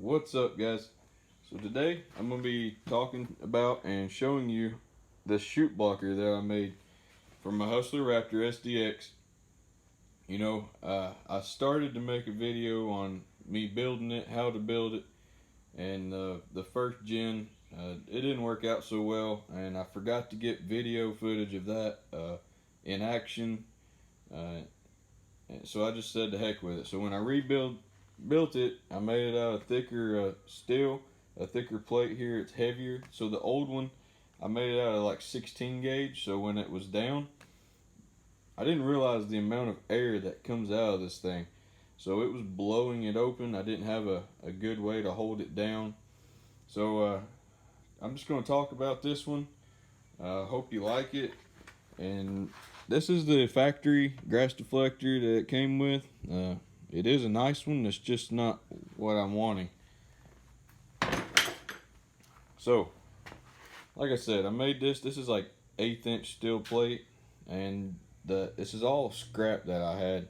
What's up, guys? So today I'm going to be talking about and showing you the chute blocker that I made from my Hustler Raptor SDX. I started to make a video on me building it, how to build it, and the first gen, it didn't work out so well, and I forgot to get video footage of that in action, so I just said the heck with it. So when I built it, I made it out of thicker steel, a thicker plate here. It's heavier. So the old one, I made it out of like 16 gauge. So when it was down, I didn't realize the amount of air that comes out of this thing. So it was blowing it open. I didn't have a good way to hold it down. So I'm just going to talk about this one. Hope you like it. And this is the factory grass deflector that it came with. It is a nice one. It's just not what I'm wanting. So, like I said, I made this. This is like 1/8 inch steel plate, and this is all scrap that I had.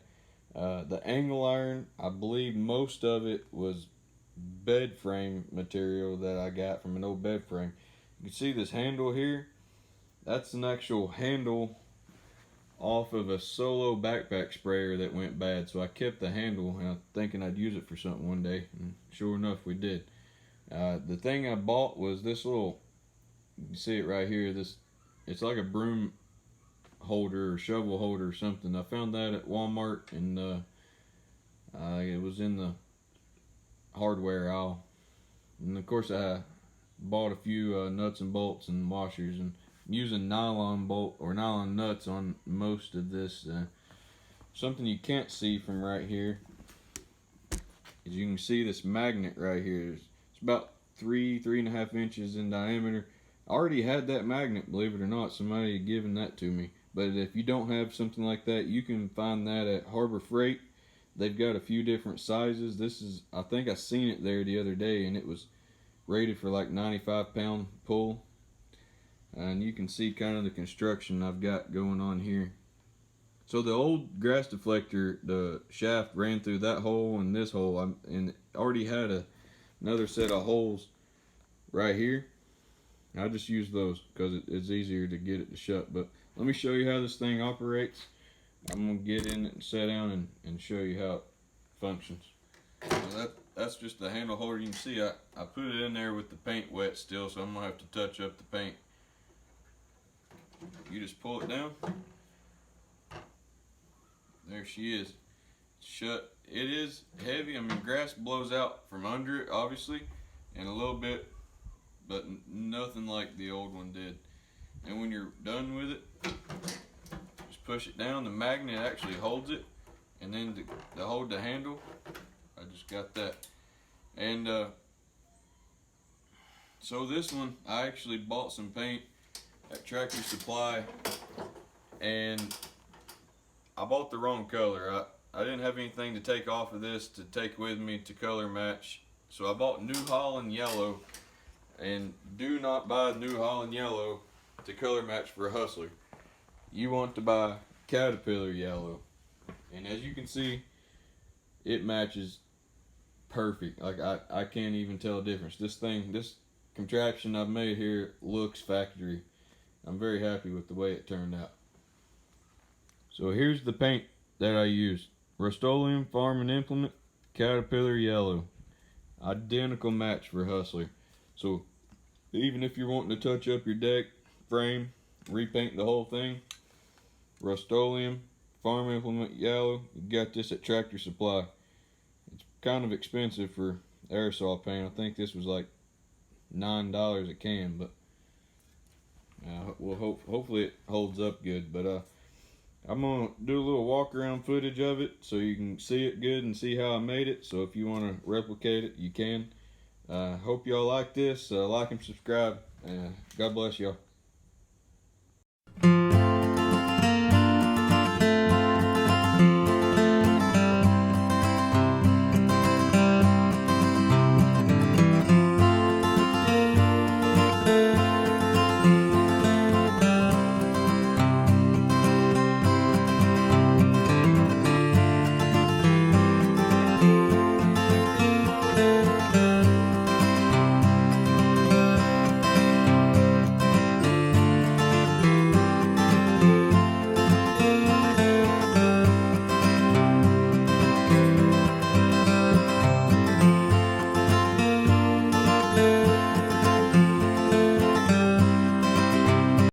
The angle iron, I believe most of it was bed frame material that I got from an old bed frame. You can see this handle here. That's an actual handle off of a Solo backpack sprayer that went bad. So I kept the handle, and I'm thinking I'd use it for something one day, and sure enough we did. The thing I bought was this little, you can see it right here, it's like a broom holder or shovel holder or something. I found that at Walmart, and it was in the hardware aisle. And of course I bought a few nuts and bolts and washers, and using nylon bolt or nylon nuts on most of this. Something you can't see from right here is you can see this magnet right here. It's about 3.5 inches in diameter. I already had that magnet, believe it or not. Somebody had given that to me. But if you don't have something like that, you can find that at Harbor Freight. They've got a few different sizes. This is, I think I seen it there the other day, and it was rated for like 95-pound pull. And you can see kind of the construction I've got going on here. So the old grass deflector, the shaft ran through that hole and this hole, and it already had another set of holes right here. I just use those because it's easier to get it to shut. But let me show you how this thing operates. I'm going to get in it and sit down and show you how it functions. So that's just the handle holder. You can see I put it in there with the paint wet still, so I'm going to have to touch up the paint. You just pull it down. There she is. Shut. It is heavy. I mean, grass blows out from under it, obviously, and a little bit, but nothing like the old one did. And when you're done with it, just push it down. The magnet actually holds it, and then to hold the handle, I just got that. And so this one, I actually bought some paint at Tractor Supply, and I bought the wrong color. I didn't have anything to take off of this to take with me to color match, so I bought New Holland yellow. And do not buy New Holland yellow to color match for a Hustler. You want to buy Caterpillar yellow, and as you can see, it matches perfect. Like I can't even tell a difference. This contraption I've made here looks factory. I'm very happy with the way it turned out. So here's the paint that I used. Rust-Oleum Farm and Implement Caterpillar Yellow. Identical match for Hustler. So even if you're wanting to touch up your deck, frame, repaint the whole thing, Rust-Oleum Farm Implement Yellow, you got this at Tractor Supply. It's kind of expensive for aerosol paint. I think this was like $9 a can, but hopefully it holds up good. But I'm gonna do a little walk around footage of it so you can see it good and see how I made it. So if you want to replicate it, you can. Hope y'all like this. Like and subscribe. God bless y'all.